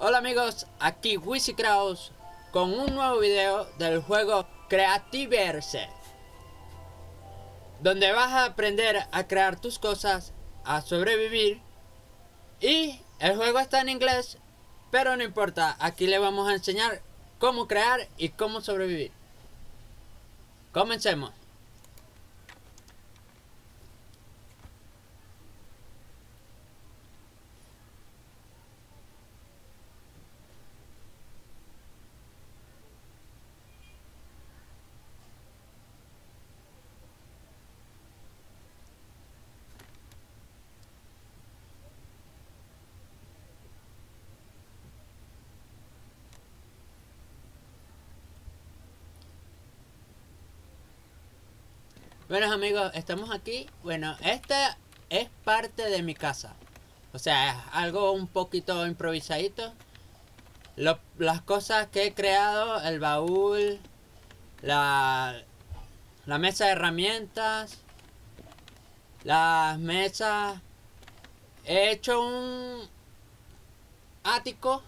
Hola amigos, aquí WisiKraus con un nuevo video del juego Creativerse, donde vas a aprender a crear tus cosas, a sobrevivir. Y el juego está en inglés, pero no importa, aquí le vamos a enseñar cómo crear y cómo sobrevivir. Comencemos. Bueno amigos, estamos aquí. Bueno, esta es parte de mi casa. O sea, es algo un poquito improvisadito. Las cosas que he creado, el baúl, la mesa de herramientas, las mesas. He hecho un ático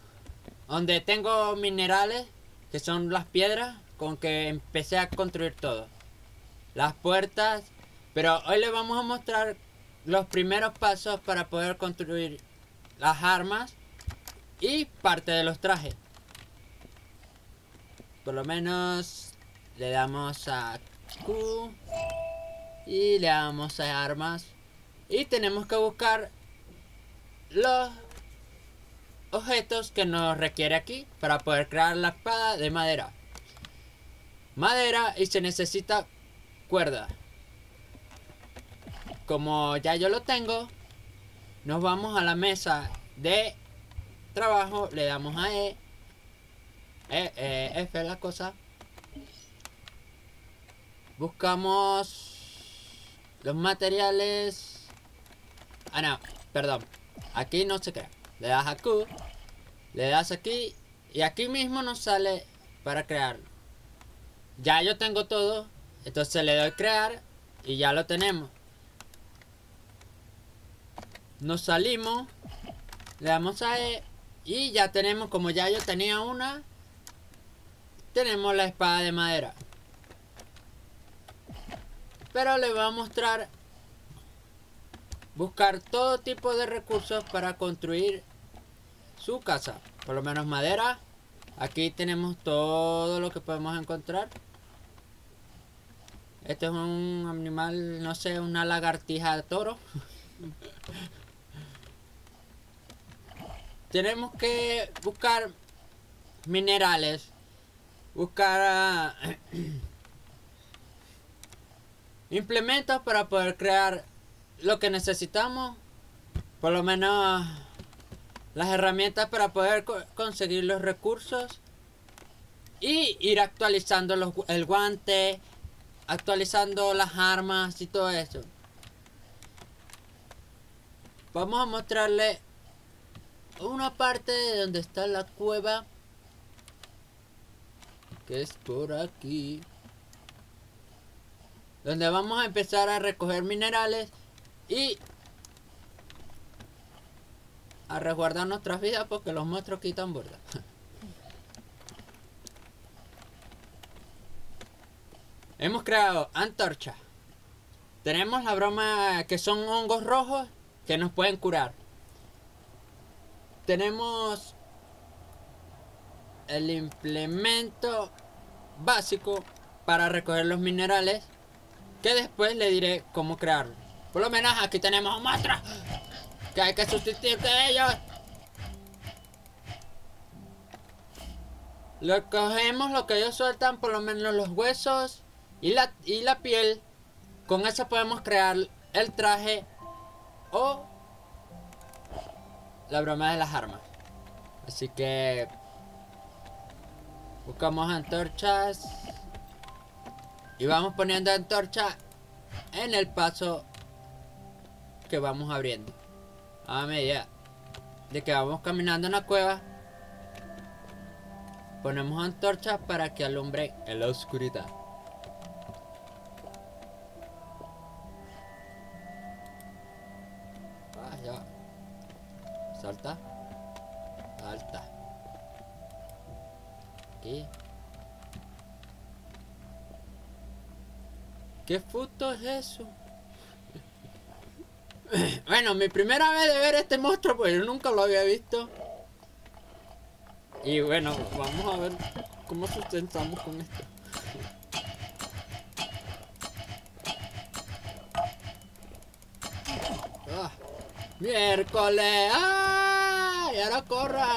donde tengo minerales, que son las piedras con que empecé a construir todo. Las puertas, pero hoy les vamos a mostrar los primeros pasos para poder construir las armas y parte de los trajes. Por lo menos le damos a Q y le damos a armas y tenemos que buscar los objetos que nos requiere aquí para poder crear la espada de madera. Madera, y se necesita cuerda. Como ya yo lo tengo, nos vamos a la mesa de trabajo, le damos a F es la cosa. Buscamos los materiales. No, perdón. Aquí no se crea. Le das a Q, le das aquí y aquí mismo nos sale para crear. Ya yo tengo todo, entonces le doy crear y ya lo tenemos. Nos salimos, le damos a E y ya tenemos, como ya yo tenía una, tenemos la espada de madera. Pero le voy a mostrar buscar todo tipo de recursos para construir su casa. Por lo menos madera. Aquí tenemos todo lo que podemos encontrar. Este es un animal, no sé, una lagartija de toro. Tenemos que buscar minerales. Buscar implementos para poder crear lo que necesitamos. Por lo menos las herramientas para poder conseguir los recursos. Y ir actualizando el guante, actualizando las armas y todo eso. Vamos a mostrarle una parte de donde está la cueva, que es por aquí, donde vamos a empezar a recoger minerales y a resguardar nuestras vidas, porque los monstruos quitan burda. Hemos creado antorchas. Tenemos la broma, que son hongos rojos que nos pueden curar. Tenemos el implemento básico para recoger los minerales, que después le diré cómo crearlo. Por lo menos aquí tenemos un monstruo que hay que sustituir de ellos. Lo cogemos, lo que ellos sueltan, por lo menos los huesos y la piel. Con eso podemos crear el traje o la broma de las armas. Así que buscamos antorchas y vamos poniendo antorchas en el paso que vamos abriendo. A medida de que vamos caminando en la cueva, ponemos antorchas para que alumbre en la oscuridad. Ya. Salta. Salta. aquí. ¿Qué foto es eso? Bueno, mi primera vez de ver este monstruo, pues yo nunca lo había visto. Y bueno, vamos a ver cómo sustentamos con esto. Ah, miércoles. ¡Ah! Y ahora corra.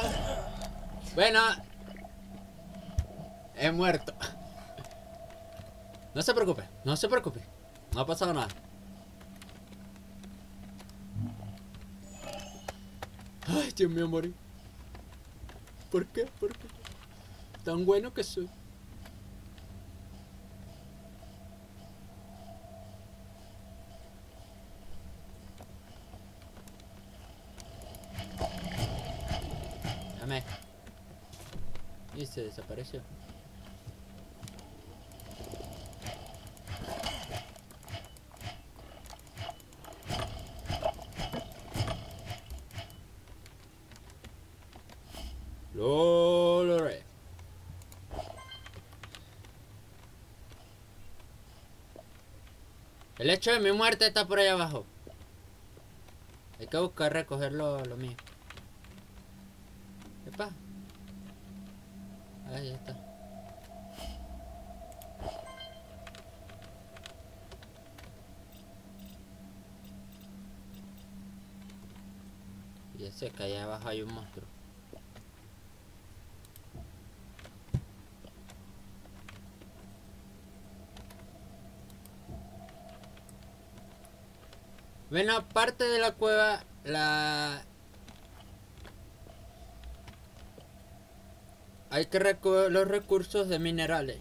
Bueno, he muerto. No se preocupe, no se preocupe. No ha pasado nada. Ay, Dios mío, morí. ¿Por qué? ¿Por qué? Tan bueno que soy. Dame. Y se desapareció. Lo logré. El hecho de mi muerte está por ahí abajo. Hay que buscar recoger lo mío. Epa. Ahí está. Y ese que allá abajo hay un monstruo. Bueno, aparte de la cueva, hay que recoger los recursos de minerales.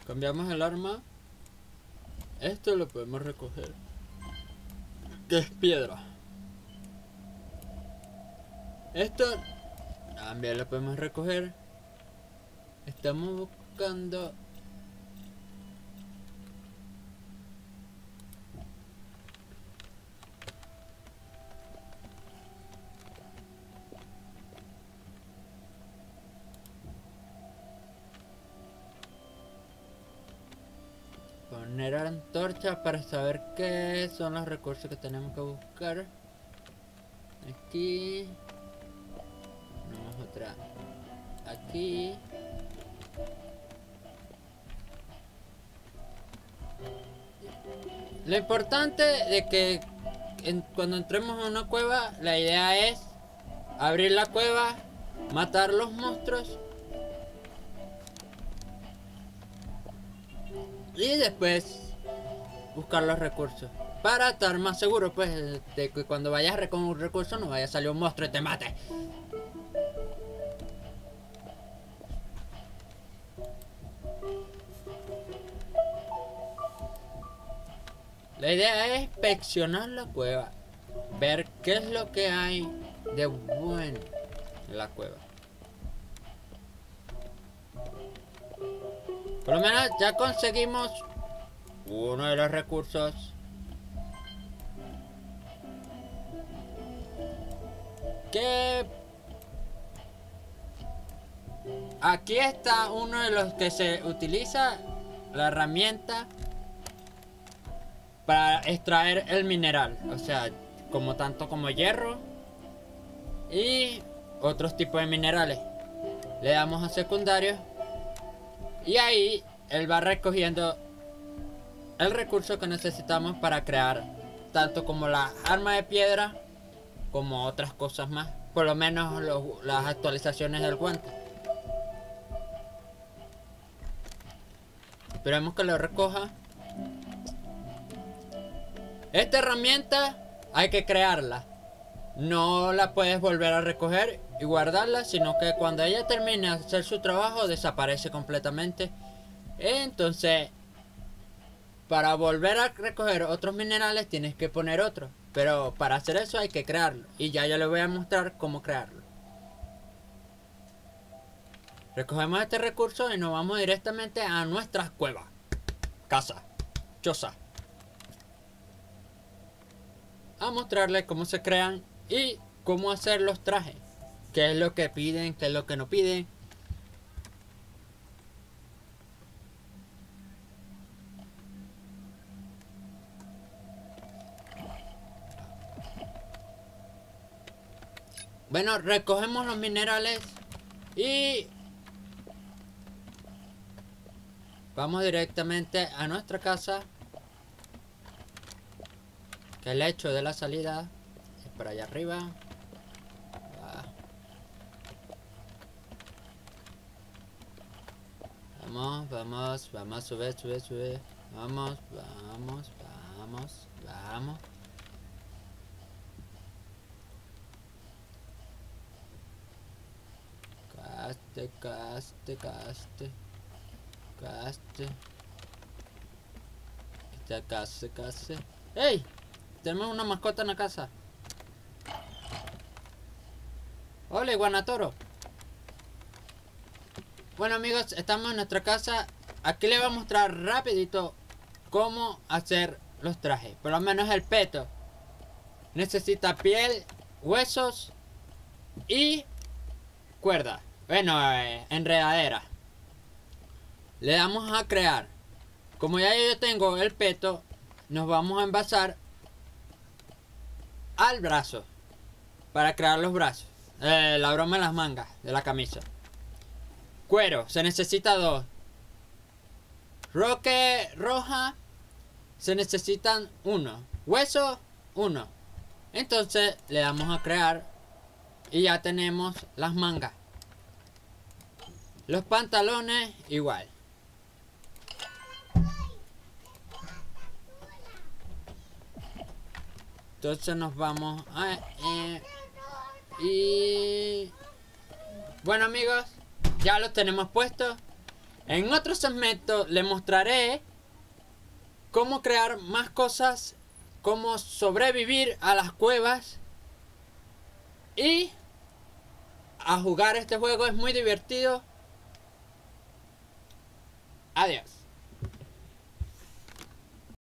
Cambiamos el arma. Esto lo podemos recoger. Que es piedra. Esto también lo podemos recoger. Estamos buscando... poner antorcha para saber qué son los recursos que tenemos que buscar. Aquí. Tenemos otra. Aquí. Lo importante de que cuando entremos a una cueva, la idea es abrir la cueva, matar los monstruos y después buscar los recursos para estar más seguro, pues, de que cuando vayas a recoger un recurso no vaya a salir un monstruo y te mate. La idea es inspeccionar la cueva, ver qué es lo que hay de bueno en la cueva. Por lo menos ya conseguimos uno de los recursos. Que aquí está uno de los que se utiliza, la herramienta para extraer el mineral, o sea, como tanto como hierro y otros tipos de minerales. Le damos a secundario y ahí él va recogiendo el recurso que necesitamos para crear tanto como la arma de piedra como otras cosas más, por lo menos las actualizaciones del guante. Esperemos que lo recoja. Esta herramienta hay que crearla. No la puedes volver a recoger y guardarla, sino que cuando ella termine de hacer su trabajo desaparece completamente. Entonces, para volver a recoger otros minerales tienes que poner otro. Pero para hacer eso hay que crearlo. Y ya yo les voy a mostrar cómo crearlo. Recogemos este recurso y nos vamos directamente a nuestras cuevas. Casa. Choza. A mostrarles cómo se crean y cómo hacer los trajes. Qué es lo que piden, qué es lo que no piden. Bueno, recogemos los minerales y vamos directamente a nuestra casa, que el hecho de la salida es por allá arriba. Vamos, vamos, vamos, sube, sube, sube. Vamos, vamos, vamos, vamos. Caste, caste, caste. Caste. Caste, caste. ¡Ey! Tenemos una mascota en la casa. Hola, Iguanatoro. Bueno, amigos, estamos en nuestra casa. Aquí les voy a mostrar rapidito cómo hacer los trajes. Por lo menos el peto necesita piel, huesos y cuerda. Bueno, enredadera. Le damos a crear. Como ya yo tengo el peto, nos vamos a envasar al brazo para crear los brazos. La broma en las mangas de la camisa. Cuero, se necesita 2. Roque roja, se necesitan 1. Hueso, 1. Entonces le damos a crear y ya tenemos las mangas. Los pantalones igual. Entonces nos vamos a... y... Bueno, amigos, ya los tenemos puestos. En otro segmento les mostraré cómo crear más cosas, cómo sobrevivir a las cuevas y a jugar este juego. Es muy divertido. Adiós.